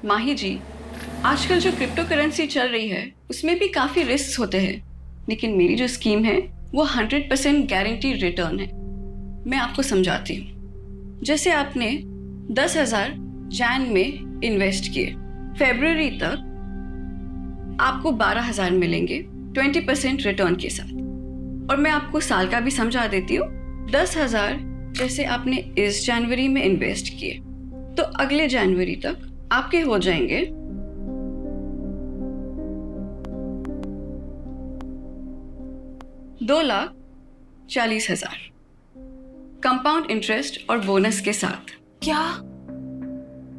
माही जी, आजकल जो crypto currency चल रही है उसमें भी काफ़ी रिस्क होते हैं, लेकिन मेरी जो स्कीम है वो 100% गारंटी रिटर्न है। मैं आपको समझाती हूँ। जैसे आपने 10,000 जैन में इन्वेस्ट किए, फरवरी तक आपको 12,000 मिलेंगे 20% रिटर्न के साथ। और मैं आपको साल का भी समझा देती हूँ। 10,000 जैसे आपने इस जनवरी में इन्वेस्ट किए तो अगले जनवरी तक आपके हो जाएंगे 2,40,000 कंपाउंड इंटरेस्ट और बोनस के साथ। क्या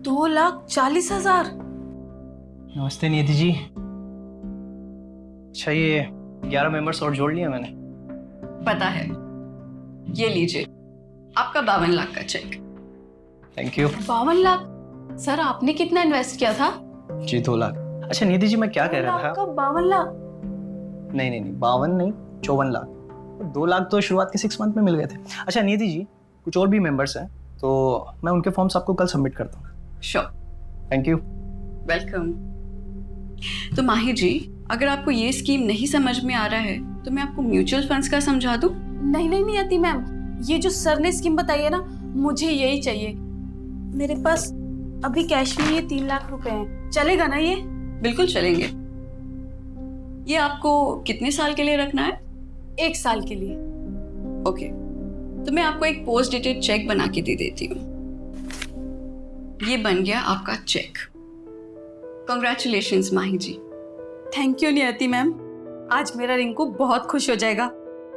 2,40,000? नमस्ते नियति जी। अच्छा, ये 11 मेंबर्स और जोड़ लिया मैंने। पता है, ये लीजिए आपका 52 लाख का चेक। Thank you. 52 लाख? सर आपने कितना इन्वेस्ट किया था? जी 2 लाख। अच्छा नियति जी, मैं क्या कह रहा था? आपका 52 लाख? नहीं नहीं नहीं, 52 नहीं, 54 लाख। 2 लाख तो शुरुआत के 6 मंथ में मिल गए थे। अच्छा नियति जी, कुछ और भी मेंबर्स हैं तो मैं उनके फॉर्म्स आपको कल सबमिट करता हूँ। श्योर। Thank you. वेलकम। तो माही जी, अगर आपको ये स्कीम नहीं समझ में आ रहा है तो मैं आपको म्यूचुअल फंड्स का समझा दूं? नहीं नहीं नहीं आती मैम, ये जो सर ने स्कीम बताई है ना, मुझे यही चाहिए। मेरे पास अभी कैश में ये 3 लाख रुपए हैं, चलेगा ना ये? बिल्कुल चलेंगे। ये आपको कितने साल के लिए रखना है? 1 साल के लिए। ओके, तो मैं आपको एक पोस्ट डेटेड चेक बना के दे देती हूँ। ये बन गया आपका check. Congratulations Mahi ji. Thank you Niyati ma'am, आज मेरा रिंकू बहुत खुश हो जाएगा।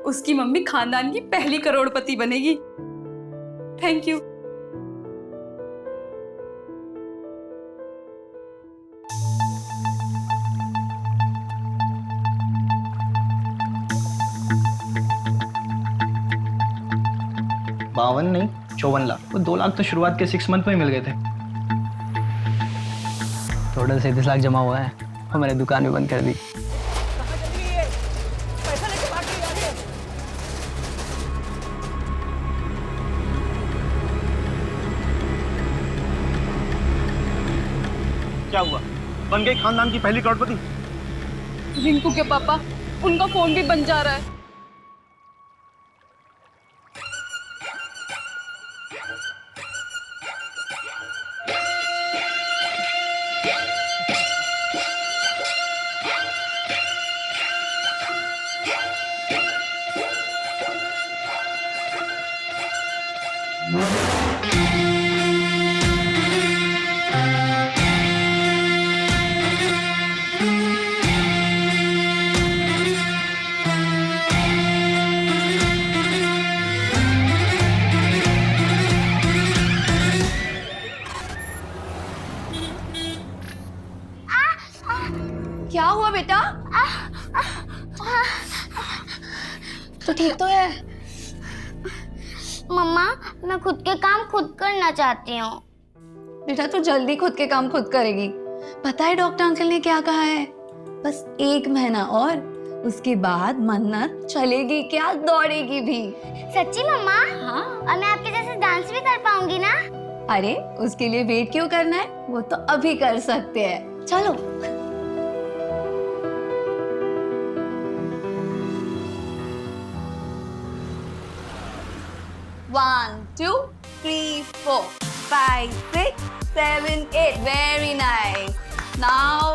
उसकी मम्मी खानदान की पहली करोड़पति बनेगी। Thank you. बावन नहीं, 54 लाख। वो 2 लाख तो शुरुआत के 6 मंथ में ही मिल गए थे। टोटल 37 लाख जमा हुआ है और मैंने दुकान भी बंद कर दी। क्या हुआ? बन गई खानदान की पहली करोड़पति? रिंकू के पापा, उनका फोन भी बन जा रहा है। क्या हुआ बेटा? तो ठीक तो है? मम्मा, मैं खुद के काम खुद करना चाहती हूँ। बेटा तू जल्दी खुद के काम खुद करेगी। पता है डॉक्टर अंकल ने क्या कहा है? बस 1 महीना और, उसके बाद मन्नत चलेगी क्या, दौड़ेगी भी। सच्ची मम्मा? हाँ। और मैं आपके जैसे डांस भी कर पाऊंगी ना? अरे उसके लिए वेट क्यों करना है, वो तो अभी कर सकते हैं। चलो। 1 2 3 4 5 6 7 8 very nice. Now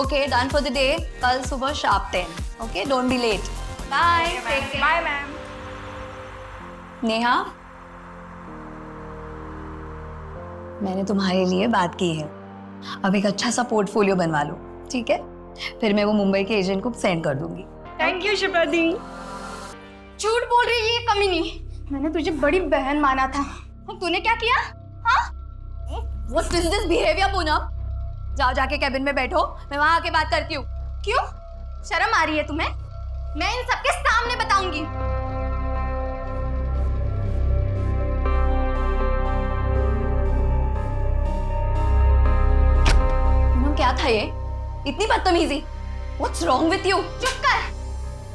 okay, done for the day. कल सुबह sharp 10। Okay, don't be late. Bye. Bye ma'am. Neha, मैंने तुम्हारे लिए बात की है। अब एक अच्छा सा पोर्टफोलियो बनवा लो, ठीक है? फिर मैं वो मुंबई के एजेंट को सेंड कर दूंगी। थैंक यू शिप्रा दी। झूठ बोल रही है ये कमीनी। मैंने तुझे बड़ी बहन माना था, और तूने क्या किया? हाँ? What is this behavior, Poonam? जाओ जाके कैबिन में बैठो, मैं वहां आके बात करती हूँ। क्यों? शर्म आ रही है तुम्हें? मैं इन सबके सामने बताऊंगी। पूनम क्या था ये? इतनी बदतमीजी? What's wrong with you? चुप कर।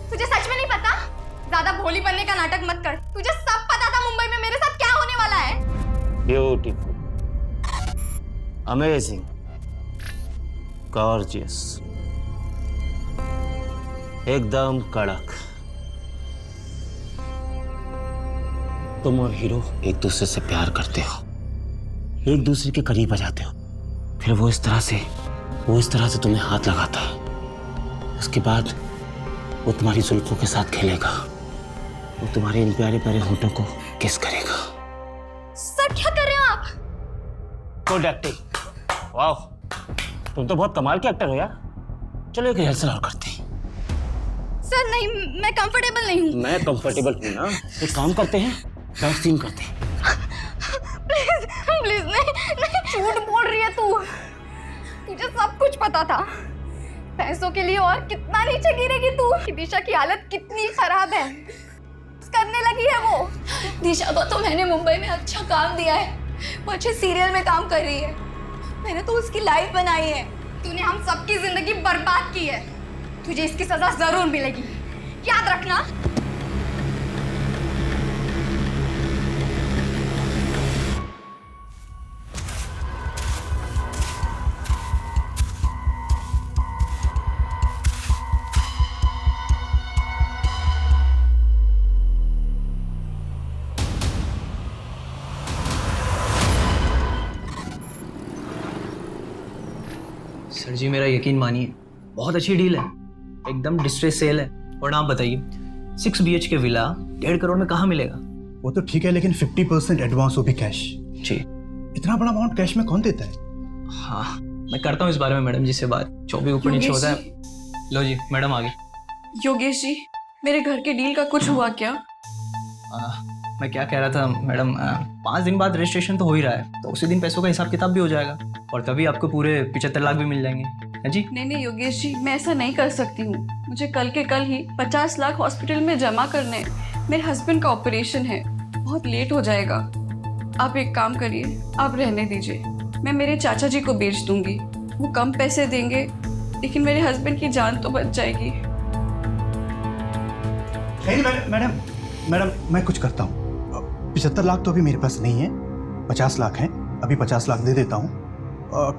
तुझे सच में नहीं पता? ज्यादा भोली बनने का नाटक मत कर। तुझे सब पता था मुंबई में मेरे साथ क्या होने वाला है। ब्यूटीफुल, अमेजिंग, गॉर्जियस, एकदम कड़क। तुम और हीरो एक दूसरे से प्यार करते हो, एक दूसरे के करीब आ जाते हो, फिर वो इस तरह से तुम्हें हाथ लगाता है। उसके बाद वो तुम्हारी जुल्फों के साथ खेलेगा, वो तुम्हारे इन प्यारे प्यारे होठों को किस करेगा। सर क्या कर रहे हो आप? गुड एक्टिंग, वाह, तुम तो बहुत कमाल के एक्टर हो यार। चलो एक रिहर्सल और करते हैं। सर नहीं, मैं कंफर्टेबल नहीं हूँ। मैं कंफर्टेबल हूँ ना, एक काम करते हैं, बैक सीन करते हैं। प्लीज प्लीज नहीं, झूठ बोल रही है तू। तुझे सब कुछ पता था। पैसों के लिए और कितना नीचे गिरेगी तू। दिशा की हालत कितनी खराब है, करने लगी है वो। दिशा को तो मैंने मुंबई में अच्छा काम दिया है, वो अच्छे सीरियल में काम कर रही है। मैंने तो उसकी लाइफ बनाई है। तूने हम सबकी जिंदगी बर्बाद की है। तुझे इसकी सजा जरूर मिलेगी, याद रखना। सर जी मेरा यकीन मानिए, बहुत अच्छी डील है, एकदम डिस्ट्रेस सेल है। और आप बताइए 6 BHK विला 1.5 करोड़ में कहाँ मिलेगा? वो तो ठीक है, लेकिन 50% एडवांस, वो भी कैश। जी। इतना बड़ा अमाउंट कैश में कौन देता है? हाँ, मैं करता हूँ इस बारे में मैडम जी से बात। 24 ऊपर नीचे होता है। लो जी, मैडम आ गई। योगेश जी, मेरे घर के डील का कुछ हुआ क्या? मैं क्या कह रहा था मैडम, 5 दिन बाद रजिस्ट्रेशन तो हो ही रहा है, तो उसी दिन पैसों का हिसाब किताब भी हो जाएगा और तभी आपको पूरे 75 लाख भी मिल जाएंगे, है जी? नहीं योगेश जी, मैं ऐसा नहीं कर सकती हूँ। मुझे कल के कल ही 50 लाख हॉस्पिटल में जमा करने हैं। मेरे हस्बैंड का ऑपरेशन है, बहुत लेट हो जाएगा। आप एक काम करिए, आप रहने दीजिए, मैं मेरे चाचा जी को बेच दूंगी। वो कम पैसे देंगे, लेकिन मेरे हस्बैंड की जान तो बच जाएगी। नहीं मैडम, मैं कुछ करता हूँ। 75 लाख तो अभी मेरे पास नहीं है, 50 लाख हैं, अभी 50 लाख दे देता हूँ।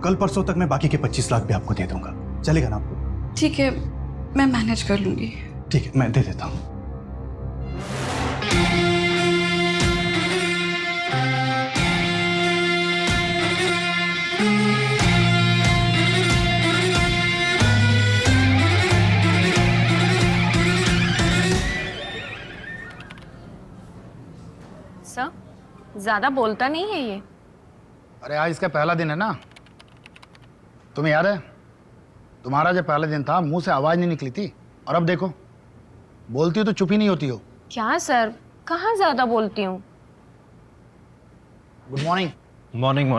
कल परसों तक मैं बाकी के 25 लाख भी आपको दे दूंगा, चलेगा ना आपको? ठीक है, मैं मैनेज कर लूँगी। ठीक है, मैं दे देता हूँ। सर, ज्यादा बोलता नहीं है ये। अरे आज इसका पहला दिन है ना, तुम्हें याद है तुम्हारा जब पहला दिन था मुंह से आवाज नहीं निकली थी, और अब देखो बोलती हो तो चुप ही नहीं होती हो। क्या सर, कहाँ ज्यादा बोलती हूँ। Good morning. Morning.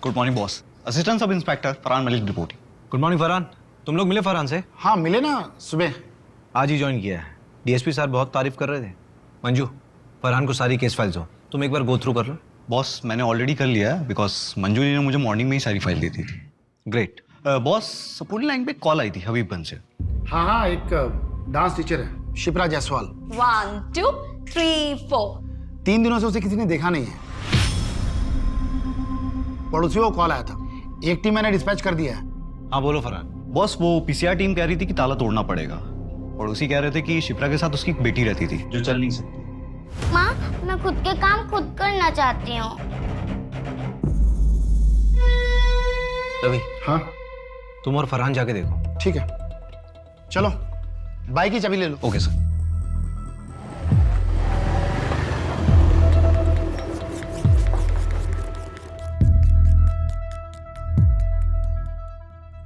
Good morning boss. Assistant sub inspector Farhan Malik reporting. Good morning Farhan, तुम लोग मिले फरहान से? हाँ मिले ना, सुबह आज ही ज्वाइन किया है। डीएसपी सर बहुत तारीफ कर रहे थे। मंजू, फरहान को सारी केस फाइल्स हो, तुम एक बार गो थ्रू कर लो। बॉस मैंने ऑलरेडी कर लिया है, बिकॉज मंजू जी ने मुझे मॉर्निंग में ही सारी फाइल दी थी। ग्रेट। बॉस सपोर्टिंग लाइन पे कॉल आई थी हबीबगंज से। हाँ एक डांस टीचर है शिप्रा जायसवाल। 1 2 3 4। 3 दिनों से उसे किसी ने देखा नहीं है। पड़ोसियों को कॉल आया था, एक टीम मैंने डिस्पैच कर दिया है। हाँ बोलो फरहान। बॉस वो पीसीआर टीम कह रही थी कि ताला तोड़ना पड़ेगा। पड़ोसी कह रहे थे कि शिप्रा के साथ उसकी एक बेटी रहती थी जो चल नहीं सकती। माँ, मैं खुद के काम खुद करना चाहती हूँ। रवि, हाँ तुम और फरहान जाके देखो। ठीक है, चलो बाइक की चाबी ले लो। Okay sir.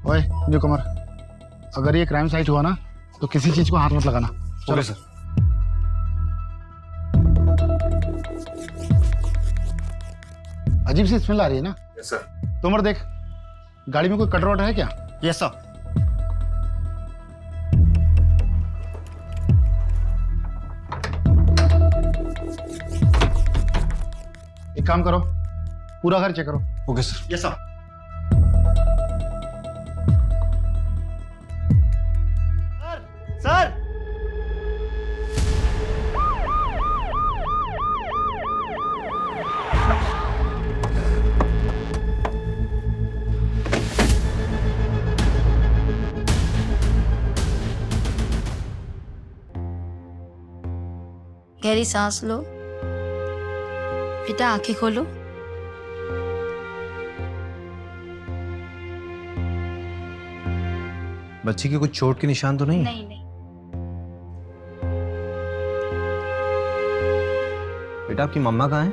ओए न्यूकमर, अगर ये क्राइम साइट हुआ ना तो किसी चीज को हाथ मत लगाना। Okay sir. अजीब सी स्मेल आ रही है ना? Yes sir. तोमर देख, गाड़ी में कोई कटर वटर है क्या? Yes sir. एक काम करो, पूरा घर चेक करो। Okay sir. Yes sir. Sir गहरी सांस लो। बेटा आंखें खोलो। बच्ची की कुछ चोट के निशान तो नहीं? नहीं नहीं। बेटा आपकी मम्मा कहाँ है?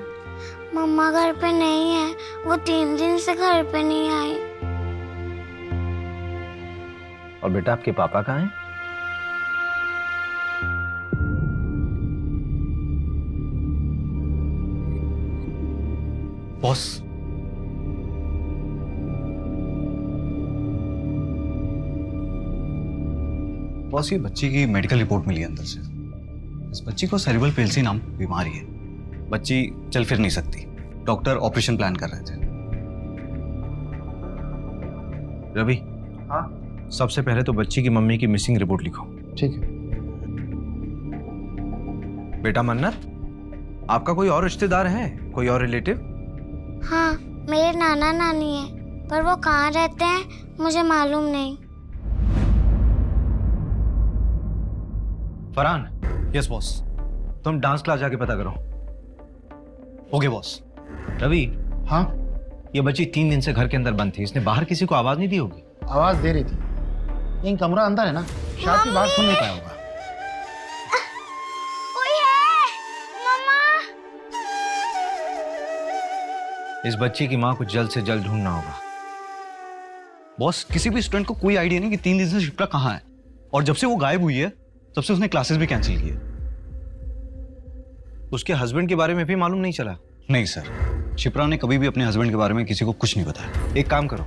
मम्मा घर पे नहीं है, वो 3 दिन से घर पे नहीं आई। और बेटा आपके पापा कहाँ हैं? बॉस, बॉस ये बच्ची की मेडिकल रिपोर्ट मिली है अंदर से। इस बच्ची को सेरिब्रल पेल्सी नाम बीमारी है। बच्ची चल फिर नहीं सकती। डॉक्टर ऑपरेशन प्लान कर रहे थे। रवि, हाँ सबसे पहले तो बच्ची की मम्मी की मिसिंग रिपोर्ट लिखो। ठीक है। बेटा मन्नत, आपका कोई और रिश्तेदार है, कोई और रिलेटिव? हाँ, मेरे नाना नानी है, पर वो कहाँ रहते हैं मुझे मालूम नहीं। Farhan, yes boss. तुम डांस क्लास जाके पता करो। Okay boss. रवि, हाँ, ये बच्ची 3 दिन से घर के अंदर बंद थी। इसने बाहर किसी को आवाज नहीं दी होगी? आवाज दे रही थी, लेकिन कमरा अंदर है ना, शायद की बात सुन नहीं पाया होगा। कोई है? मम्मा। इस बच्ची की माँ को जल्द से जल्द ढूंढना होगा। बॉस, किसी भी स्टूडेंट को कोई आइडिया नहीं कि 3 दिन से शिप्रा कहाँ है, और जब से वो गायब हुई है तब से उसने क्लासेस भी कैंसिल की है। उसके हस्बैंड के बारे में भी मालूम नहीं चला? नहीं सर, शिप्रा ने कभी भी अपने हस्बैंड के बारे में किसी को कुछ नहीं बताया। एक काम करो,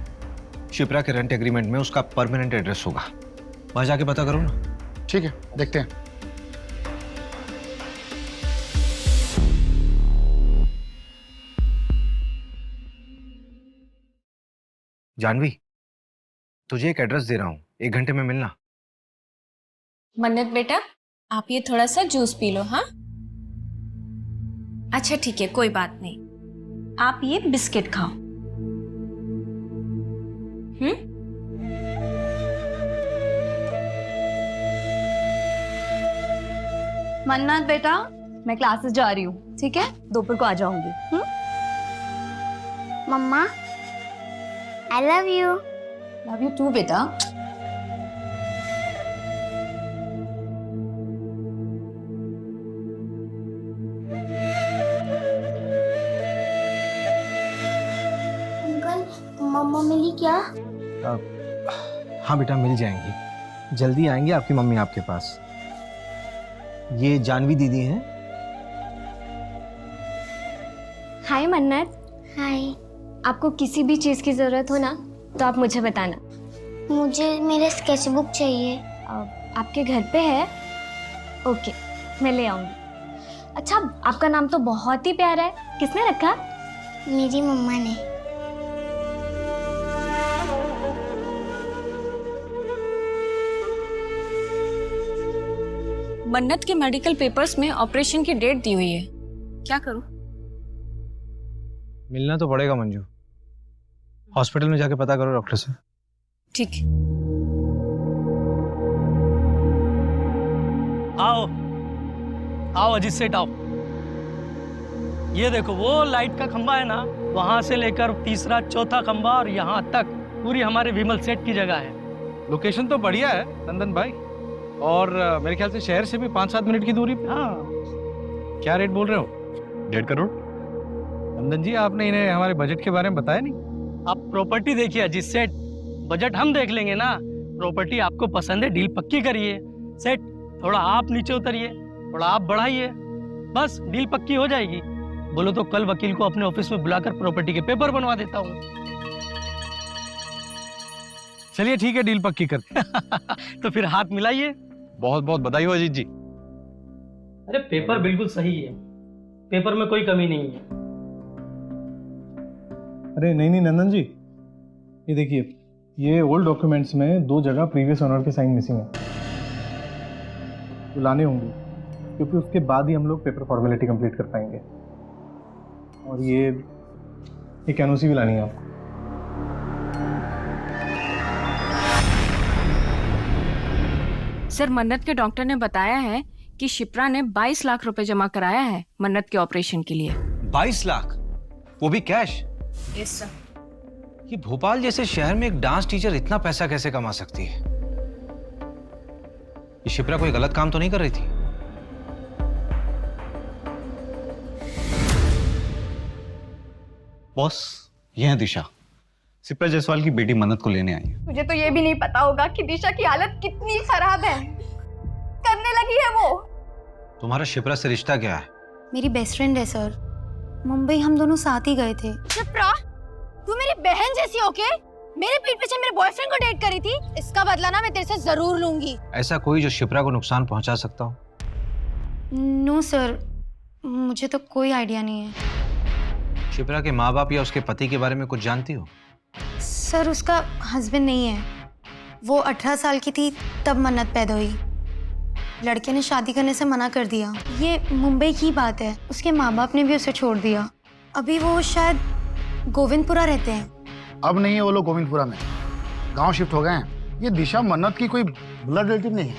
शिप्रा के रेंट एग्रीमेंट में उसका परमानेंट एड्रेस होगा, वहां जाके पता करो ना। ठीक है, देखते हैं। जानवी, तुझे एक एड्रेस दे रहा हूँ, 1 घंटे में मिलना। मन्नत बेटा, आप ये थोड़ा सा जूस पी लो। हाँ, अच्छा ठीक है, कोई बात नहीं। आप ये बिस्किट खाओ। मन्नत बेटा, मैं क्लासेस जा रही हूँ, ठीक है? दोपहर को आ जाऊंगी। मम्मा, I love you. Love you too बेटा। अंकल, मम्मा मिली क्या? हाँ बेटा, मिल जाएंगी, जल्दी आएंगे आपकी मम्मी आपके पास। ये जानवी दीदी हैं। हाय मन्नत। हाय। आपको किसी भी चीज़ की ज़रूरत हो ना तो आप मुझे बताना। मुझे मेरे स्केचबुक चाहिए। आपके घर पे है? ओके, मैं ले आऊँगी। अच्छा, आपका नाम तो बहुत ही प्यारा है, किसने रखा? मेरी मम्मा ने। मन्नत के मेडिकल पेपर्स में ऑपरेशन की डेट दी हुई है, क्या करूं? मिलना तो पड़ेगा मंजू, हॉस्पिटल में जाके पता करो डॉक्टर से। ठीक है। आओ आओ अजीत सेठ आओ। ये देखो वो लाइट का खंबा है ना, वहां से लेकर तीसरा चौथा खंबा और यहाँ तक पूरी हमारे विमल सेठ की जगह है। लोकेशन तो बढ़िया है नंदन भाई, और मेरे ख्याल से शहर से भी 5-7 मिनट की दूरी पे। हाँ, क्या रेट बोल रहे हो? 1.5 करोड़। नंदन जी, आपने इन्हें हमारे बजट के बारे में बताया नहीं। आप प्रॉपर्टी देखिए अजीत सेठ, बजट हम देख लेंगे ना। प्रॉपर्टी आपको पसंद है, डील पक्की करिए। सेठ, थोड़ा आप नीचे उतरिए, थोड़ा आप बढ़ाइए, बस डील पक्की हो जाएगी। बोलो तो कल वकील को अपने ऑफिस में बुलाकर प्रॉपर्टी के पेपर बनवा देता हूँ। चलिए ठीक है, डील पक्की करते तो फिर हाथ मिलाइए। बहुत बहुत बधाई हो अजीत जी। अरे पेपर बिल्कुल सही है, पेपर में कोई कमी नहीं है। अरे नहीं नंदन जी, ये देखिए, ये ओल्ड डॉक्यूमेंट्स में 2 जगह प्रीवियस ओनर के साइन मिसिंग है, तो लाने होंगे, क्योंकि उसके बाद ही हम लोग पेपर फॉर्मेलिटी कंप्लीट कर पाएंगे। और ये एनओसी भी लानी है आपको। सर, मन्नत के डॉक्टर ने बताया है कि शिप्रा ने 22 लाख रुपए जमा कराया है मन्नत के ऑपरेशन के लिए। 22 लाख, वो भी कैश? Yes sir. ये भोपाल जैसे शहर में एक डांस टीचर इतना पैसा कैसे कमा सकती है? ये शिप्रा कोई गलत काम तो नहीं कर रही थी? बॉस, ये है दिशा, शिप्रा जायसवाल की बेटी मन्नत को लेने आई है। मुझे तो ये भी नहीं पता होगा कि दिशा की हालत कितनी खराब है। करने लगी है वो। तुम्हारा शिप्रा से रिश्ता क्या है? मेरी बेस्ट फ्रेंड है सर, मुंबई हम दोनों साथ ही गए थे। शिप्रा, तू मेरी बहन जैसी होके मेरे पीठ पीछे मेरे बॉयफ्रेंड को डेट करी थी। इसका बदला ना मैं तेरे से जरूर लूंगी। ऐसा कोई जो शिप्रा को नुकसान पहुंचा सकता हो? नो सर, मुझे तो कोई आइडिया नहीं है। शिप्रा के माँ बाप या उसके पति के बारे में कुछ जानती हो? सर, उसका हस्बैंड नहीं है। वो 18 साल की थी तब मन्नत पैदा हुई। लड़के ने शादी करने से मना कर दिया। ये मुंबई की बात है, उसके माँ बाप ने भी उसे छोड़ दिया। अभी वो शायद गोविंदपुरा रहते हैं। अब नहीं है वो लोग गोविंदपुरा में, गांव शिफ्ट हो गए हैं। ये दिशा मन्नत की कोई ब्लड रिलेटिव नहीं है,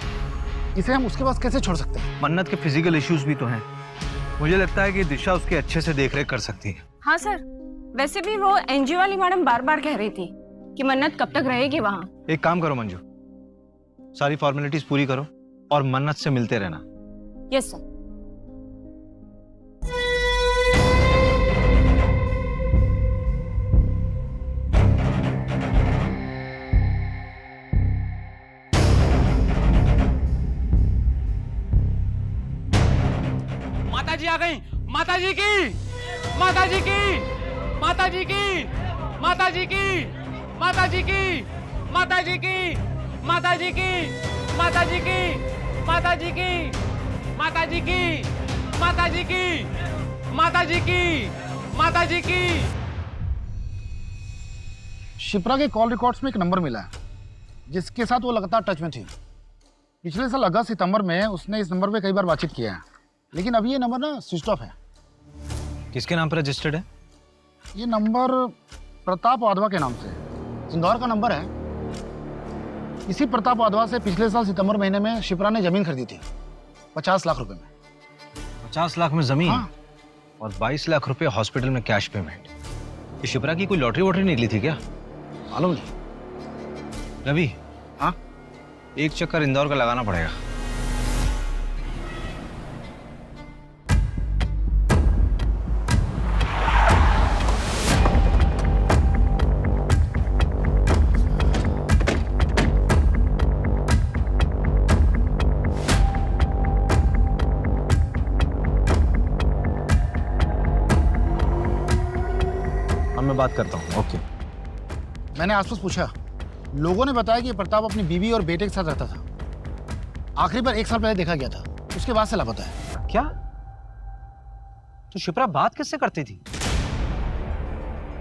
इसे हम उसके पास कैसे छोड़ सकते हैं? मन्नत के फिजिकल इश्यूज भी तो हैं। मुझे लगता है कि दिशा उसके अच्छे से देखरेख कर सकती है। हाँ सर, वैसे भी वो एनजीओ वाली मैडम बार बार कह रही थी कि मन्नत कब तक रहेगी वहाँ। एक काम करो मंजू, सारी फॉर्मेलिटीज पूरी करो और मन्नत से मिलते रहना। Yes sir. माता जी आ गई। माता जी की, माता जी की, माता जी की, माता जी की, माता जी की, माता जी की, माता जी की, माता जी की, माता जी की, माता जी की, माता जी की, माता जी की, माता जी की। शिप्रा के कॉल रिकॉर्ड्स में एक नंबर मिला है जिसके साथ वो लगातार टच में थी। पिछले साल अगस्त सितंबर में उसने इस नंबर पे कई बार बातचीत किया है, लेकिन अभी ये नंबर ना स्विच ऑफ है। किसके नाम पर रजिस्टर्ड है? ये नंबर प्रताप वाधवा के नाम से, इंदौर का नंबर है। इसी प्रताप वाधवा से पिछले साल सितंबर महीने में शिप्रा ने जमीन खरीदी थी 50 लाख रुपए में। 50 लाख में जमीन? हाँ। और 22 लाख रुपए हॉस्पिटल में कैश पेमेंट। ये शिप्रा की कोई लॉटरी वॉटरी निकली थी क्या? मालूम नहीं। रवि, हाँ, एक चक्कर इंदौर का लगाना पड़ेगा। मैं बात करता हूँ। ओके। मैंने आसपास पूछा, लोगों ने बताया कि प्रताप अपनी बीवी और बेटे के साथ रहता था। आखिरी बार 1 साल पहले देखा गया था, उसके बाद से लापता है। क्या? तो शिप्रा बात किससे करती थी?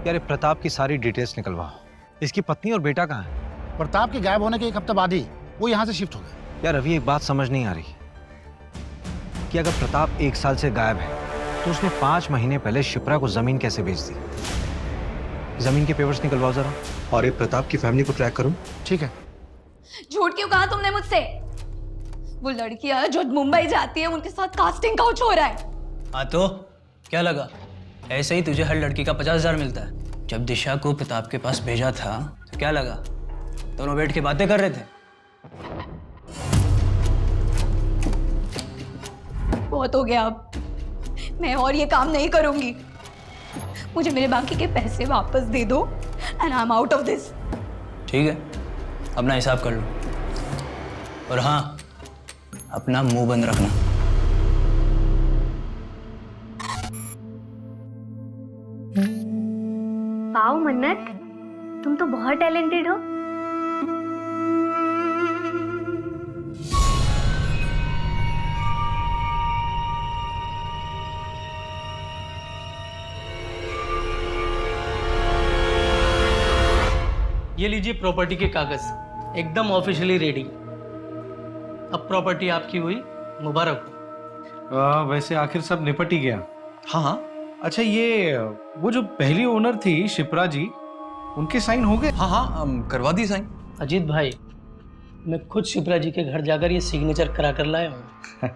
यार प्रताप की सारी डिटेल्स निकलवाओ। इसकी पत्नी और बेटा कहाँ है? प्रताप के गायब होने के 1 हफ्ते बाद ही वो यहाँ से शिफ्ट हो गए। यार अभी एक बात समझ नहीं आ रही कि अगर प्रताप 1 साल से गायब है तो उसने 5 महीने पहले शिप्रा को जमीन कैसे बेच दी? जमीन के पेपर्स निकलवाओ जरा। और ये प्रताप की फैमिली को ट्रैक करो। ठीक है। झूठ क्यों कहा तुमने मुझसे? वो लड़कियां जो मुंबई जाती है उनके साथ कास्टिंग काउच हो रहा है। हाँ तो क्या लगा? ऐसे ही तुझे हर लड़की का 50,000 मिलता है। जब दिशा को प्रताप के पास भेजा था तो क्या लगा? दोनों बैठ के बातें कर रहे थे। बहुत हो गया, अब मैं और ये काम नहीं करूंगी। मुझे मेरे बाकी के पैसे वापस दे दो and I am out of this. ठीक है, अपना हिसाब कर लो। और हाँ, अपना मुंह बंद रखना। वाओ मन्नत, तुम तो बहुत टैलेंटेड हो। ये लीजिए प्रॉपर्टी के कागज, एकदम ऑफिशियली रेडी। अब प्रॉपर्टी आपकी हुई, मुबारक हो। वैसे आखिर सब निपट ही गया। हाँ हाँ। अच्छा, ये वो जो पहली ओनर थी शिप्रा जी, उनके साइन हो गए? हाँ हाँ, करवा दी साइन। अजीत भाई, मैं खुद शिप्रा जी के घर जाकर ये सिग्नेचर करा कर लाया हूँ।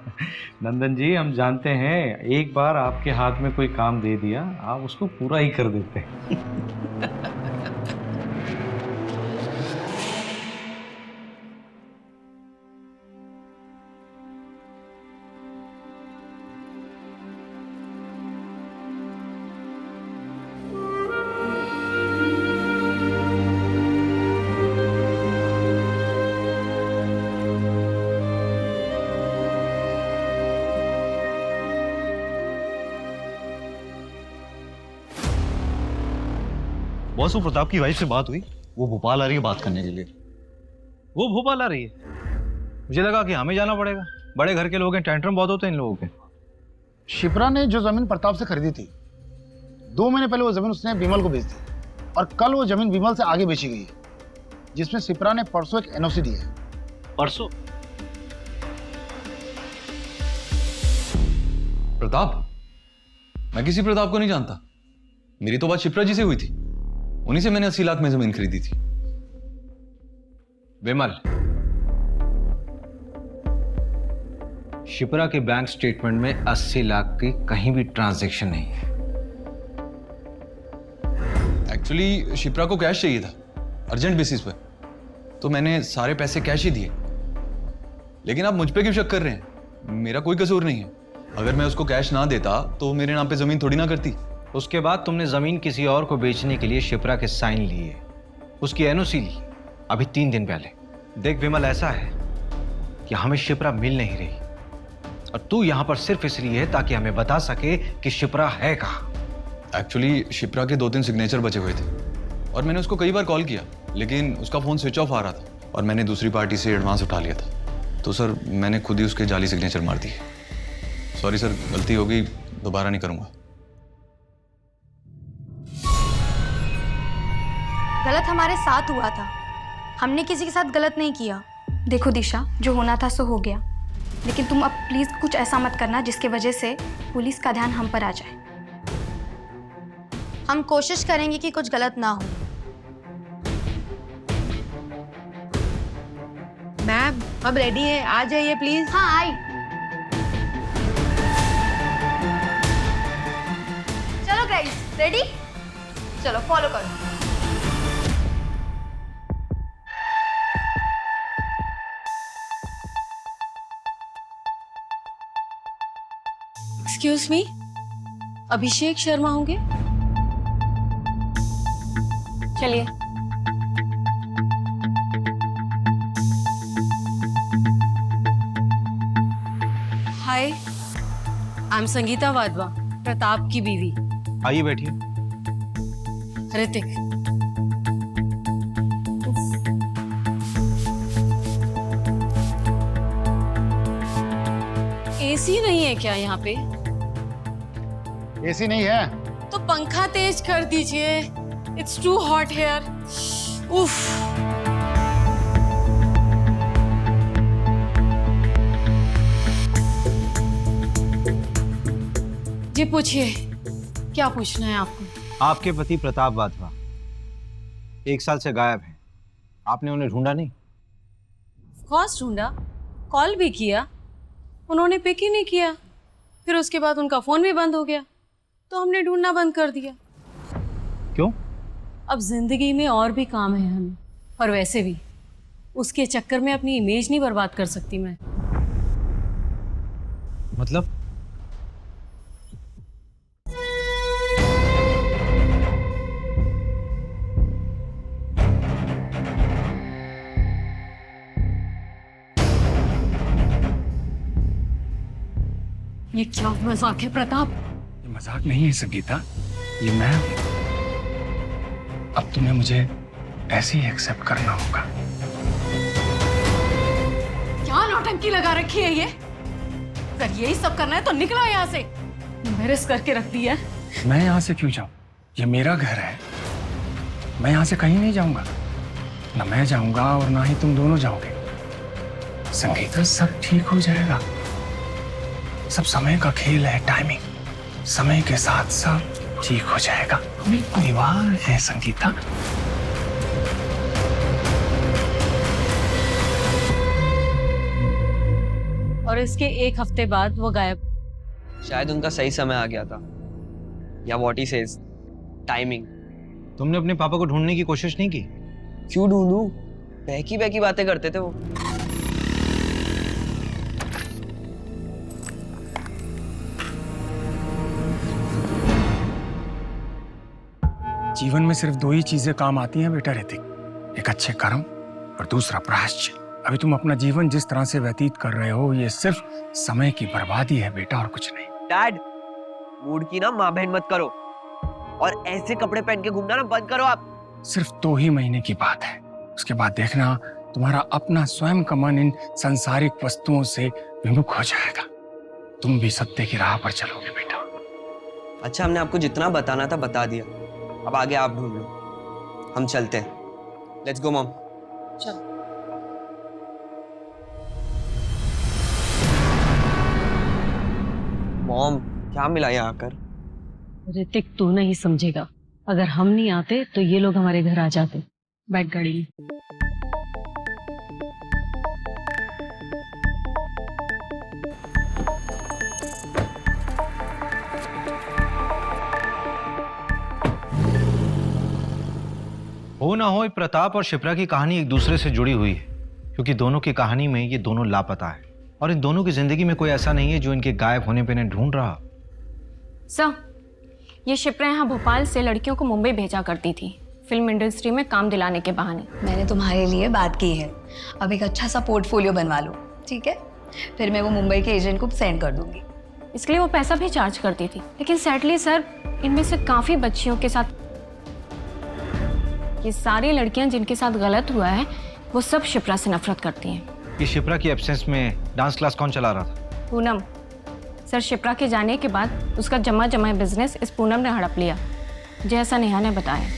नंदन जी, हम जानते हैं एक बार आपके हाथ में कोई काम दे दिया आप उसको पूरा ही कर देते हैं। बॉस, वो प्रताप की वाइफ से बात हुई, वो भोपाल आ रही है बात करने के लिए। वो भोपाल आ रही है? मुझे लगा कि हमें जाना पड़ेगा, बड़े घर के लोग हैं, टेंट्रम बहुत होते हैं इन लोगों के। शिप्रा ने जो जमीन प्रताप से खरीदी थी, 2 महीने पहले वो जमीन उसने विमल को बेच दी और कल वो जमीन विमल से आगे बेची गई है, जिसमें शिप्रा ने परसों एक एनओसी दी है। परसों? प्रताप? मैं किसी प्रताप को नहीं जानता। मेरी तो बात शिप्रा जी से हुई थी, उन्हीं से मैंने 80 लाख में जमीन खरीदी थी। विमल, शिप्रा के बैंक स्टेटमेंट में 80 लाख की कहीं भी ट्रांजैक्शन नहीं है। एक्चुअली शिप्रा को कैश चाहिए था अर्जेंट बेसिस पर, तो मैंने सारे पैसे कैश ही दिए। लेकिन आप मुझ पे क्यों शक कर रहे हैं? मेरा कोई कसूर नहीं है। अगर मैं उसको कैश ना देता तो मेरे नाम पे जमीन थोड़ी ना करती। उसके बाद तुमने जमीन किसी और को बेचने के लिए शिप्रा के साइन लिए, उसकी एनओसी ली अभी 3 दिन पहले। देख विमल, ऐसा है कि हमें शिप्रा मिल नहीं रही और तू यहां पर सिर्फ इसलिए है ताकि हमें बता सके कि शिप्रा है कहां। एक्चुअली शिप्रा के 2-3 सिग्नेचर बचे हुए थे और मैंने उसको कई बार कॉल किया, लेकिन उसका फोन स्विच ऑफ आ रहा था और मैंने दूसरी पार्टी से एडवांस उठा लिया था। तो सर, मैंने खुद ही उसके जाली सिग्नेचर मार दिए। सॉरी सर, गलती हो गई, दोबारा नहीं करूंगा। गलत हमारे साथ हुआ था, हमने किसी के साथ गलत नहीं किया। देखो दिशा, जो होना था सो हो गया, लेकिन तुम अब प्लीज कुछ ऐसा मत करना जिसकी वजह से पुलिस का ध्यान हम पर आ जाए। हम कोशिश करेंगे कि कुछ गलत ना हो। मैम, अब रेडी है, आ जाइए प्लीज। हाँ, आई। चलो गाइस, रेडी? चलो फॉलो करो। एक्सक्यूज मी, अभिषेक शर्मा होंगे? चलिए। हाय, आई एम संगीता वाधवा, प्रताप की बीवी। आइए बैठिए। ऋतिक। एसी नहीं है क्या यहाँ पे? एसी नहीं है तो पंखा तेज कर दीजिए। It's too hot here. उफ। जी पूछिए, क्या पूछना है आपको? आपके पति प्रताप वाधवा 1 साल से गायब हैं। आपने उन्हें ढूंढा नहीं? कॉस ढूंढा, कॉल भी किया, उन्होंने पिक ही नहीं किया। फिर उसके बाद उनका फोन भी बंद हो गया, तो हमने ढूंढना बंद कर दिया। क्यों? अब जिंदगी में और भी काम है हमें, और वैसे भी उसके चक्कर में अपनी इमेज नहीं बर्बाद कर सकती मैं। मतलब? ये क्या मजाक है प्रताप? ये मजाक नहीं है संगीता, ये मैं हूं। अब तुम्हें मुझे ऐसे ही एक्सेप्ट करना होगा। क्या नौटंकी लगा रखी है ये? अगर यही सब करना है तो निकला यहाँ से। एम्बैरेस करके रख दिया। मैं यहाँ से क्यों जाऊं? ये मेरा घर है, मैं यहाँ से कहीं नहीं जाऊंगा। ना मैं जाऊंगा और ना ही तुम दोनों जाओगे। संगीता, सब ठीक हो जाएगा। सब समय का खेल है, टाइमिंग। समय के साथ सब ठीक हो जाएगा। हम एक परिवार है संगीता। और इसके 1 हफ्ते बाद वो गायब। शायद उनका सही समय आ गया था, या व्हाट ही सेज, टाइमिंग। तुमने अपने पापा को ढूंढने की कोशिश नहीं की? क्यों ढूंढूं? बहकी बहकी बातें करते थे वो। जीवन में सिर्फ 2 ही चीजें काम आती हैं बेटा ऋतिक, एक अच्छे कर्म और दूसरा प्रायश्चित। अभी तुम अपना जीवन जिस तरह से व्यतीत कर रहे हो ये सिर्फ समय की बर्बादी है बेटा, और कुछ नहीं। डैड, मूड की ना माँ बहन मत करो, और ऐसे कपड़े पहन के घूमना ना बंद करो आप। सिर्फ 2 ही महीने की बात है, उसके बाद देखना तुम्हारा अपना स्वयं का मन इन सांसारिक वस्तुओं से विमुख हो जाएगा। तुम भी सत्य की राह पर चलोगे बेटा। अच्छा, हमने आपको जितना बताना था बता दिया, अब आगे आप ढूंढ लो, हम चलते हैं। Let's go mom. चलो। मॉम, क्या मिला यहाँ आकर? ऋतिक, तू नहीं समझेगा। अगर हम नहीं आते तो ये लोग हमारे घर आ जाते। बैठ गाड़ी में। हो ना हो, प्रताप और शिप्रा की कहानी एक दूसरे से जुड़ी हुई है, क्योंकि दोनों की कहानी में ये दोनों लापता है और इन दोनों की जिंदगी में कोई ऐसा नहीं है जो इनके गायब होने पे इन्हें ढूंढ रहा। सर, ये शिप्रा यहाँ भोपाल से लड़कियों को मुंबई भेजा करती थी, फिल्म इंडस्ट्री में काम दिलाने के बहाने। मैंने तुम्हारे लिए बात की है, अब एक अच्छा सा पोर्टफोलियो बनवा लो, ठीक है? फिर मैं वो मुंबई के एजेंट को सेंड कर दूंगी। इसके लिए वो पैसा भी चार्ज करती थी, लेकिन सैडली सर, इनमें से काफ़ी बच्चियों के साथ, ये सारी लड़कियां जिनके साथ गलत हुआ है वो सब शिप्रा से नफरत करती हैं। कि शिप्रा की एब्सेंस में डांस क्लास कौन चला रहा था? पूनम। सर, शिप्रा के जाने के बाद उसका जमा बिजनेस इस पूनम ने हड़प लिया, जैसा नेहा ने बताया।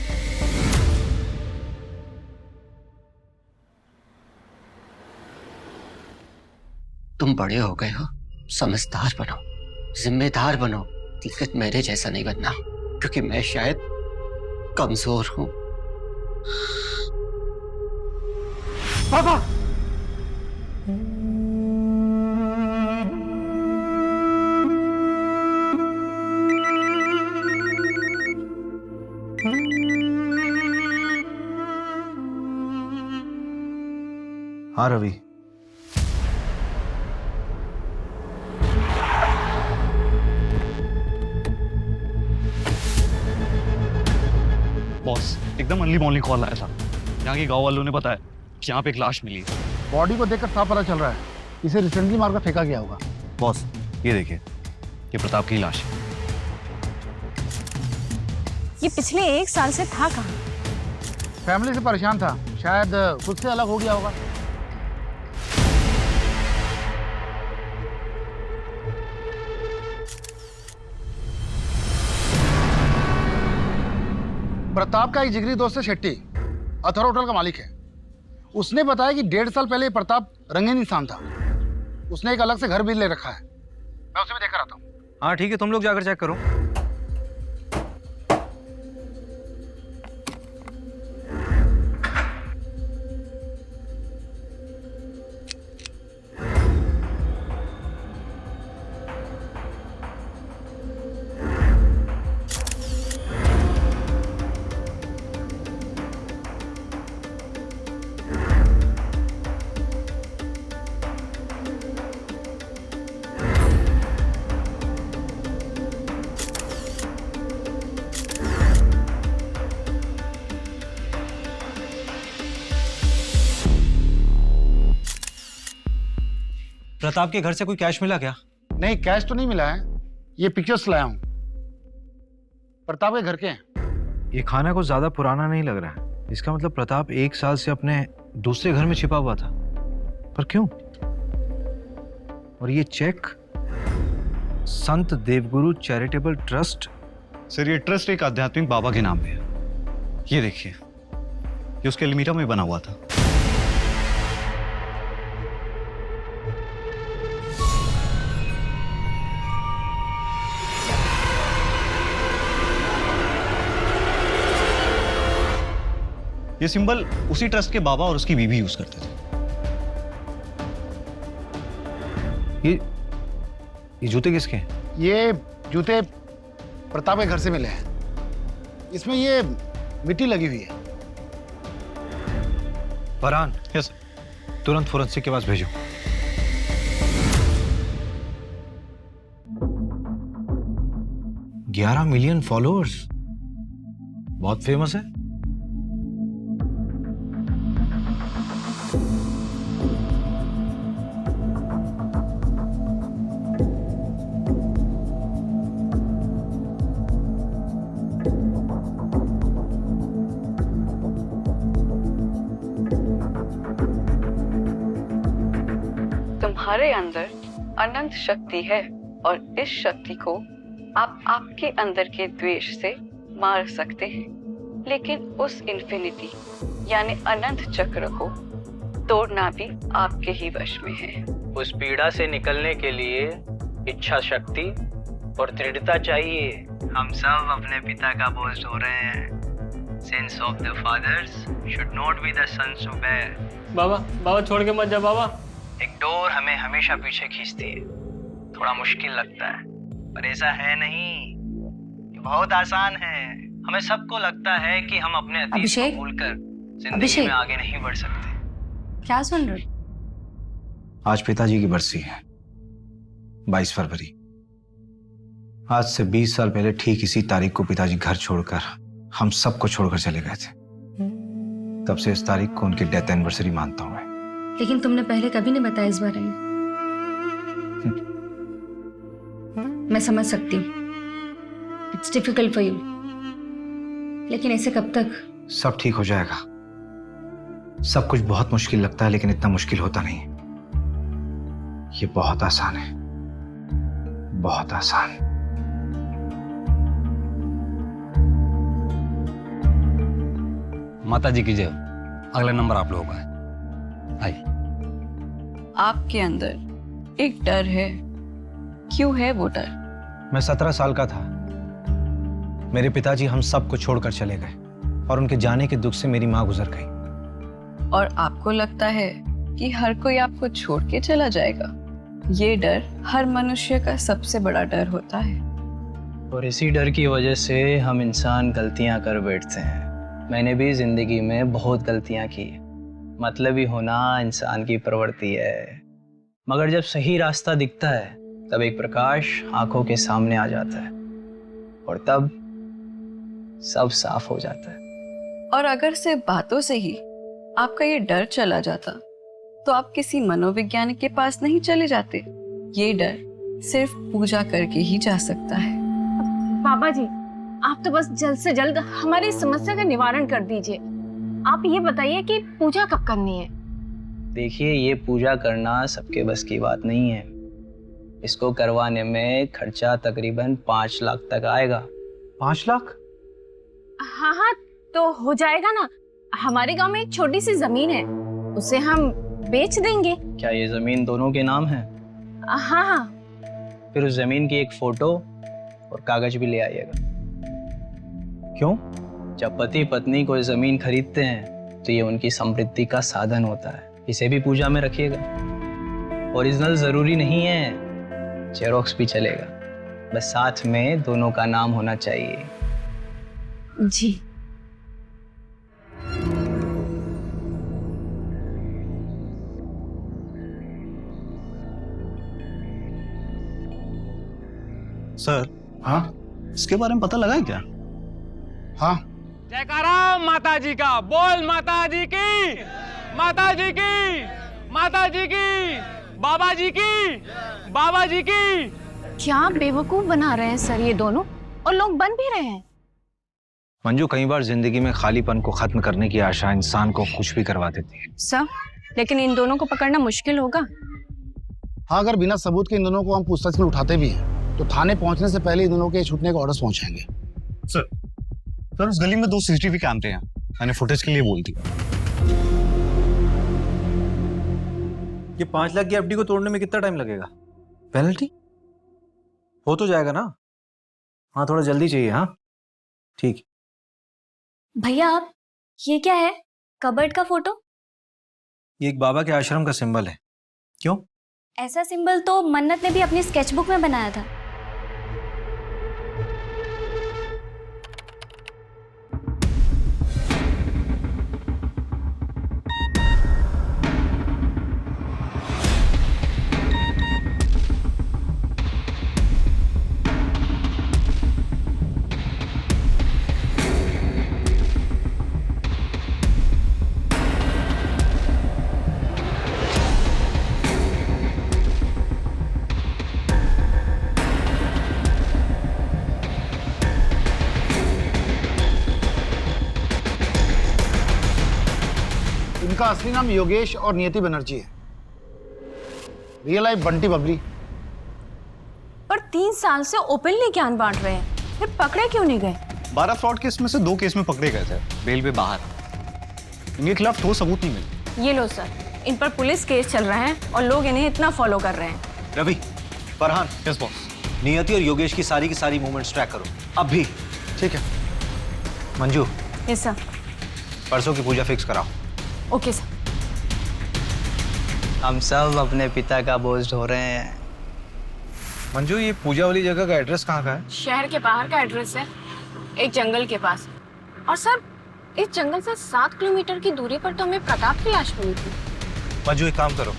तुम बड़े हो गए हो, समझदार बनो, जिम्मेदार बनो, लेकिन मेरे जैसा नहीं बनना, क्योंकि मैं शायद कमजोर हूं। पापा! हाँ रवि। बॉस, एकदम अर्ली मॉर्निंग कॉल आया था। यहाँ के गांव वालों ने बताया कि यहाँ पे एक लाश मिली है। बॉडी को देखकर साफ पता चल रहा है इसे रिसेंटली मारकर फेंका गया होगा। बॉस, ये देखिए, ये प्रताप की लाश है। ये पिछले 1 साल से था कहाँ? फैमिली से परेशान था, शायद खुद से अलग हो गया होगा। प्रताप का एक जिगरी दोस्त है शेट्टी, अथर होटल का मालिक है। उसने बताया कि 1.5 साल पहले प्रताप रंगीन इंसान था। उसने एक अलग से घर भी ले रखा है। मैं उसे भी देखकर आता हूँ। हाँ ठीक है, तुम लोग जाकर चेक करो। प्रताप के घर से कोई कैश मिला क्या? नहीं, कैश तो नहीं मिला है, ये पिक्चर्स लाया हूँ। प्रताप के घर के हैं। ये खाना कुछ ज्यादा पुराना नहीं लग रहा है। इसका मतलब प्रताप 1 साल से अपने दूसरे घर में छिपा हुआ था। पर क्यों? और ये चेक संत देवगुरु चैरिटेबल ट्रस्ट। सर, ये ट्रस्ट एक आध्यात्मिक बाबा के नाम पे है। ये देखिए, ये उसके एल्मीरा में बना हुआ था। ये सिंबल उसी ट्रस्ट के बाबा और उसकी बीवी यूज करते थे। ये जूते किसके हैं? ये जूते प्रताप के घर से मिले हैं। इसमें ये मिट्टी लगी हुई है। फरहान, यस, तुरंत फोरेंसिक के पास भेजो। $11 मिलियन फॉलोअर्स, बहुत फेमस है। तुम्हारे अंदर अनंत शक्ति है और इस शक्ति को आप आपके अंदर के द्वेष से मार सकते हैं, लेकिन उस इन्फिनिटी यानी अनंत चक्र को तोड़ना भी आपके ही वश में है। उस पीड़ा से निकलने के लिए इच्छा शक्ति और दृढ़ता चाहिए। हम सब अपने पिता का बोझ ढो रहे हैं। Sins of the fathers should not be the sons to bear। बाबा छोड़ के मत जा बाबा। एक डोर हमें हमेशा पीछे खींचती है। थोड़ा मुश्किल लगता है, पर ऐसा है नहीं, ये बहुत आसान है। हमें सबको लगता है कि हम अपने अतीत को भूलकर जिंदगी में आगे नहीं बढ़ सकते। क्या सुन रहे? आज पिताजी की बरसी है, 22 फरवरी। आज से 20 साल पहले ठीक इसी तारीख को पिताजी घर छोड़कर हम सबको छोड़कर चले गए थे। तब से इस तारीख को उनकी डेथ एनिवर्सरी मानता हूं मैं। लेकिन तुमने पहले कभी नहीं बताया इस बारे में। मैं समझ सकती हूँ, इट्स डिफिकल्ट फॉर यू, लेकिन ऐसे कब तक? सब ठीक हो जाएगा। सब कुछ बहुत मुश्किल लगता है, लेकिन इतना मुश्किल होता नहीं। ये बहुत आसान है, बहुत आसान। माता जी की जय। अगला नंबर आप लोगों का है। आइए। आपके अंदर एक डर है, क्यों है वो डर? मैं 17 साल का था, मेरे पिताजी हम सबको छोड़कर चले गए और उनके जाने के दुख से मेरी माँ गुजर गई। और आपको लगता है कि हर कोई आपको छोड़ के चला जाएगा। ये डर हर मनुष्य का सबसे बड़ा डर होता है। और इसी डर की वजह से हम इंसान गलतियां कर बैठते हैं। मैंने भी जिंदगी में बहुत गलतियां की। मतलबी होना इंसान की प्रवृत्ति है, मगर जब सही रास्ता दिखता है तब एक प्रकाश आंखों के सामने आ जाता है और तब सब साफ हो जाता है। और अगर सिर्फ बातों से ही आपका ये डर चला जाता तो आप किसी मनोवैज्ञानिक के पास नहीं चले जाते। ये डर सिर्फ पूजा करके ही जा सकता है। बाबा जी, आप तो बस जल्द से जल्द हमारी समस्या का निवारण कर दीजिए। आप ये बताइए कि पूजा कब करनी है? देखिए, ये पूजा करना सबके बस की बात नहीं है। इसको करवाने में खर्चा तकरीबन 5 लाख तक आएगा। 5 लाख? हाँ, तो हो जाएगा ना। हमारे गांव में एक छोटी सी जमीन है, उसे हम बेच देंगे। क्या ये जमीन दोनों के नाम है? हाँ। फिर उस जमीन की एक फोटो और कागज भी ले आइएगा। क्यों? जब पति पत्नी कोई जमीन खरीदते हैं तो ये उनकी समृद्धि का साधन होता है। इसे भी पूजा में रखिएगा। ओरिजिनल जरूरी नहीं है, जेरोक्स भी चलेगा, बस साथ में दोनों का नाम होना चाहिए। जी। सर, हाँ, इसके बारे में पता लगा है क्या? हाँ। जयकारा माता जी का, बोल माता जी की, माता जी की, माता जी की, बाबा जी की, बाबा जी की। क्या बेवकूफ बना रहे हैं सर ये दोनों, और लोग बन भी रहे हैं। मंजू, कई बार जिंदगी में खालीपन को खत्म करने की आशा इंसान को कुछ भी करवा देती है। सर, लेकिन इन दोनों को पकड़ना मुश्किल होगा। हाँ, अगर बिना सबूत के इन दोनों को हम पूछताछ में उठाते भी हैं तो थाने पहुंचने से पहले इन दोनों के छूटने के ऑर्डर्स पहुंचेंगे। सर उस गली में 2 CCTV कैमरे हैं, मैंने फुटेज के लिए बोल दिया। ये 5 लाख की एफडी को तोड़ने में कितना टाइम लगेगा? पेनल्टी हो तो जाएगा ना? हाँ, थोड़ा जल्दी चाहिए। हाँ ठीक। भैया, आप ये क्या है? कबर्ड का फोटो? ये एक बाबा के आश्रम का सिंबल है। क्यों? ऐसा सिंबल तो मन्नत ने भी अपनी स्केचबुक में बनाया था। इनका असली नाम योगेश और नियति बनर्जी है। Real life Bunty Babli. पर 3 साल से ओपनली ज्ञान बांट रहे हैं, फिर पकड़े क्यों नहीं गए? 12 फ्रॉड केस में से 2 केस में पकड़े गए थे, बेल पे बाहर। इनके खिलाफ ठोस सबूत नहीं मिले। ये लो सर, इन पर पुलिस केस चल रहा है और लोग इन्हें इतना फॉलो कर रहे हैं। Ravi, Farhan, yes boss. नियति और योगेश की सारी मूवमेंट्स ट्रैक करो अब भी। ठीक है। Manju, yes sir. परसों की पूजा फिक्स कराओ। Okay sir. हम सब अपने पिता का बोझ ढो रहे हैं। मंजू, ये पूजा वाली जगह का एड्रेस कहाँ का है? शहर के बाहर का एड्रेस है, एक जंगल के पास। और सर, इस जंगल से 7 किलोमीटर की दूरी पर तो हमें प्रताप की लाश मिली थी। मंजू, एक काम करो,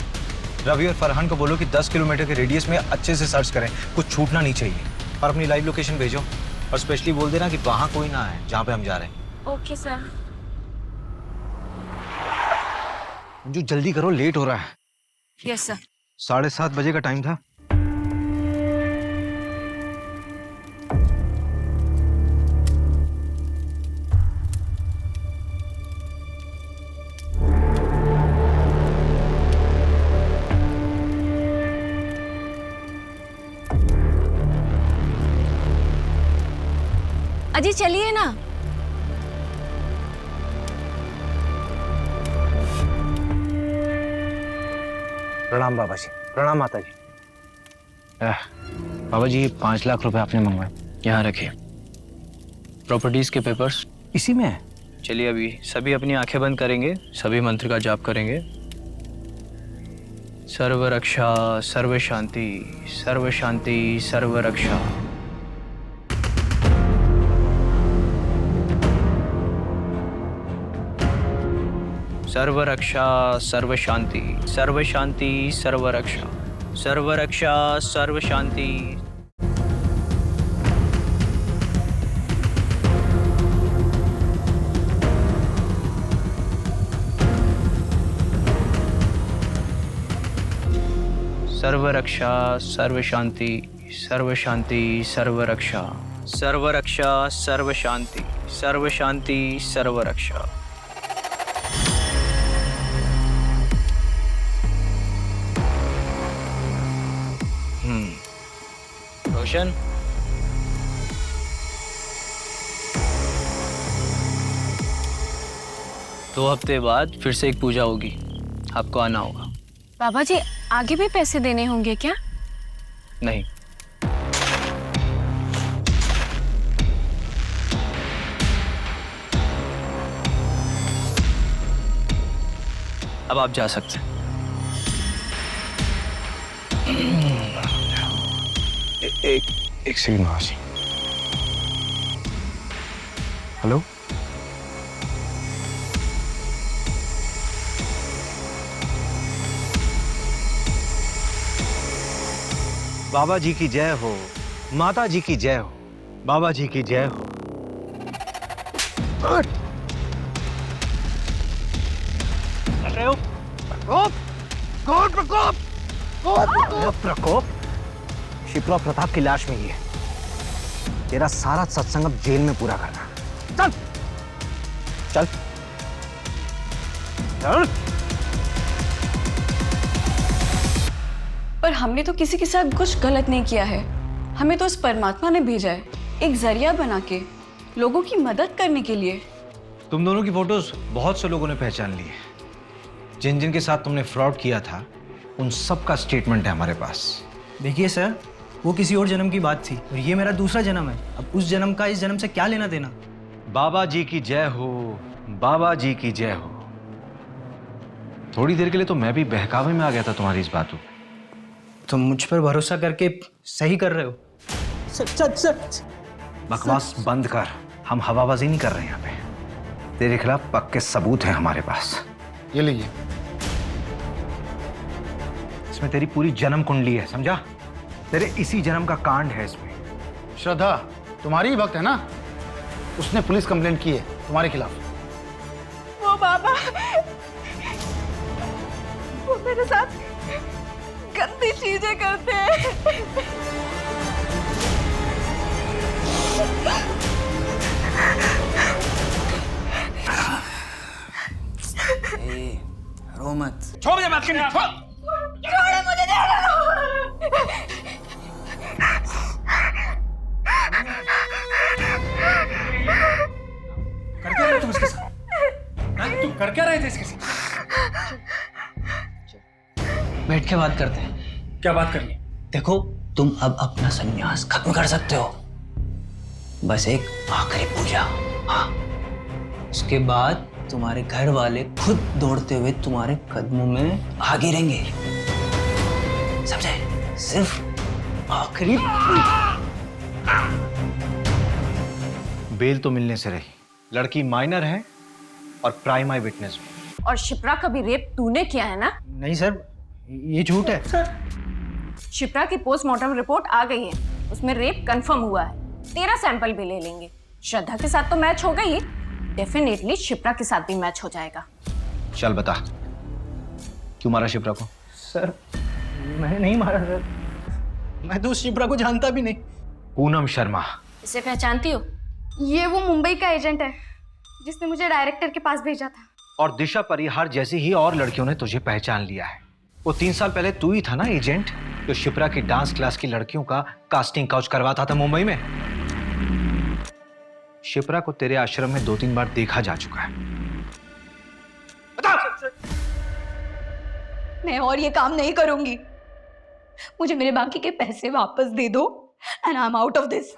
रवि और फरहान को बोलो कि 10 किलोमीटर के रेडियस में अच्छे से सर्च करें, कुछ छूटना नहीं चाहिए। और अपनी लाइव लोकेशन भेजो और स्पेशली बोल देना कि वहाँ कोई ना आए जहाँ पे हम जा रहे हैं। Okay sir. मंजू, जल्दी करो, लेट हो रहा है। Yes sir. 7:30 बजे का टाइम था। अजी चलिए ना। प्रणाम बाबा जी। प्रणाम माता जी। बाबा जी, 5 लाख रुपए आपने मंगवाए, यहाँ रखिए। प्रॉपर्टीज के पेपर्स इसी में है। चलिए अभी सभी अपनी आंखें बंद करेंगे, सभी मंत्र का जाप करेंगे। सर्व रक्षा, सर्व शांति, सर्व शांति, सर्व रक्षा। सर्व रक्षा, सर्व शांति, सर्व शांति, सर्व रक्षा, सर्व रक्षा, सर्व शांति। सर्व रक्षा, सर्व शांति, सर्व शांति, सर्व रक्षा, सर्व रक्षा, सर्व शांति, सर्व शांति, सर्व रक्षा। रोशन, दो हफ्ते बाद फिर से एक पूजा होगी, आपको आना होगा। बाबा जी, आगे भी पैसे देने होंगे क्या? नहीं। अब आप जा सकते हैं। एक सेकंड महाशय। हेलो, बाबा जी की जय हो, माता जी की जय हो, बाबा जी की जय हो। प्रकोप, शिप्रा प्रताप की लाश में ही है। तेरा सारा सत्संग अब जेल में पूरा करना। चल चल चल। पर हमने तो किसी के साथ कुछ गलत नहीं किया है। हमें तो उस परमात्मा ने भेजा है, एक जरिया बना के, लोगों की मदद करने के लिए। तुम दोनों की फोटोज बहुत से लोगों ने पहचान ली है। जिन जिन के साथ तुमने फ्रॉड किया था उन सब का स्टेटमेंट है हमारे पास। देखिए सर, वो किसी और जन्म की बात थी और ये मेरा दूसरा जन्म है। अब उस जन्म का इस जन्म से क्या लेना देना। बाबा जी की जय हो, बाबा जी की जय हो। थोड़ी देर के लिए तो मैं भी बहकावे में आ गया था तुम्हारी इस बातों। तुम मुझ पर भरोसा करके सही कर रहे हो। बकवास बंद कर, हम हवाबाजी नहीं कर रहे हैं यहाँ पे। तेरे खिलाफ पक्के सबूत हैं हमारे पास। ये लीजिए। इसमें तेरी पूरी जन्म कुंडली है, समझा? तेरे इसी जन्म का कांड है इसमें। श्रद्धा तुम्हारी ही भक्त है ना, उसने पुलिस कंप्लेंट की है तुम्हारे खिलाफ। वो बाबा, वो मेरे साथ गंदी चीजें करते हैं। रो मत। छोड़ मुझे बात करनी, छोड़। छोड़ो मुझे, कर क्या रहे तुम इसके साथ? तुम कर क्या रहे थे इसके साथ? बैठ के बात करते हैं। क्या बात करनी? देखो, तुम अब अपना संन्यास खत्म कर सकते हो। बस एक आखिरी पूजा, हाँ। उसके बाद तुम्हारे घर वाले खुद दौड़ते हुए तुम्हारे कदमों में आ गिरेंगे, समझे? सिर्फ आखिरी। बेल तो मिलने से रही, लड़की माइनर है और प्राइम आई विटनेस भी। और शिप्रा का भी रेप तूने किया है ना? नहीं सर, ये झूठ है। शिप्रा की पोस्टमार्टम रिपोर्ट आ गई है, उसमें रेप कंफर्म हुआ है। तेरा सैंपल भी ले लेंगे। श्रद्धा के साथ तो मैच हो गई, डेफिनेटली शिप्रा के साथ भी मैच हो जाएगा। चल बता, क्यों मारा शिप्रा को? सर मैंने नहीं मारा सर, मैं तो उस शिप्रा को जानता भी नहीं। पूनम शर्मा। इसे पहचानती हो? ये वो मुंबई का एजेंट है जिसने मुझे डायरेक्टर के पास भेजा था। और दिशा परिहार जैसी ही और लड़कियों ने तुझे पहचान लिया है। वो 3 साल पहले तू ही था ना एजेंट जो शिप्रा की डांस क्लास की लड़कियों का कास्टिंग काउच करवाता था मुंबई में। शिप्रा को तेरे आश्रम में 2-3 बार देखा जा चुका है। मैं और ये काम नहीं करूंगी। मुझे मेरे बाकी के पैसे वापस दे दो and I am out of this.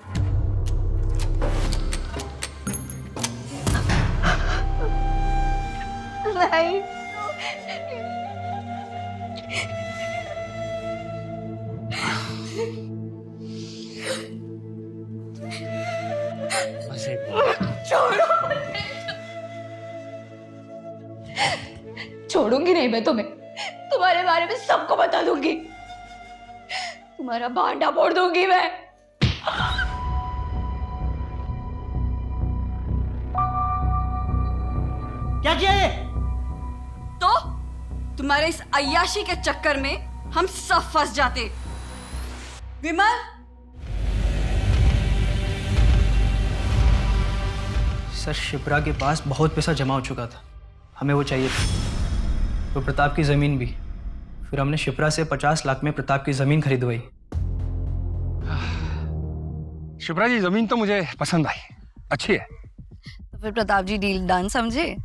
नहीं। छोड़ो। छोड़ूंगी नहीं मैं तुम्हें, तुम्हारे बारे में सबको बता दूंगी, तुम्हारा भांडा फोड़ दूंगी मैं। क्या किया ये? तो तुम्हारे इस अय्याशी के चक्कर में हम सब फंस जाते। विमल, सर शिप्रा के पास बहुत पैसा जमा हो चुका था, हमें वो चाहिए था। तो प्रताप की ज़मीन भी। फिर हमने शिप्रा से 50 लाख में प्रताप की ज़मीन खरीदवाई। शिप्रा जी, जमीन तो मुझे पसंद आई, अच्छी है। तो फिर प्रताप जी डील डन समझे?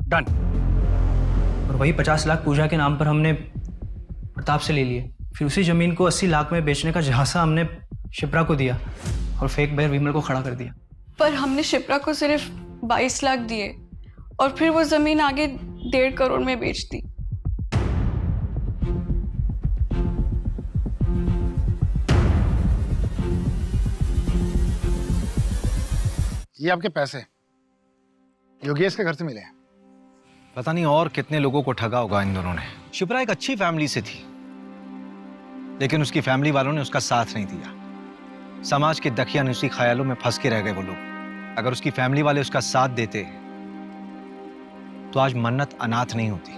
डन। और वही 50 लाख पूजा के नाम पर हमने प्रताप से ले लिए। फिर उसी ज़मीन को 80 लाख में बेचने का झांसा हमने शिप्रा को दिया और फेक बायर विमल को खड़ा कर दिया। पर हमने शिप्रा को सिर्फ 22 लाख दिए और फिर वो जमीन आगे 1.5 करोड़ में बेच दी। ये आपके पैसे योगेश के घर से मिले हैं। पता नहीं और कितने लोगों को ठगा होगा इन दोनों ने। शिप्रा एक अच्छी फैमिली से थी, लेकिन उसकी फैमिली वालों ने उसका साथ नहीं दिया। समाज के दकियानुसी ख्यालों में फंस के रह गए वो लोग। अगर उसकी फैमिली वाले उसका साथ देते तो आज मन्नत अनाथ नहीं होती।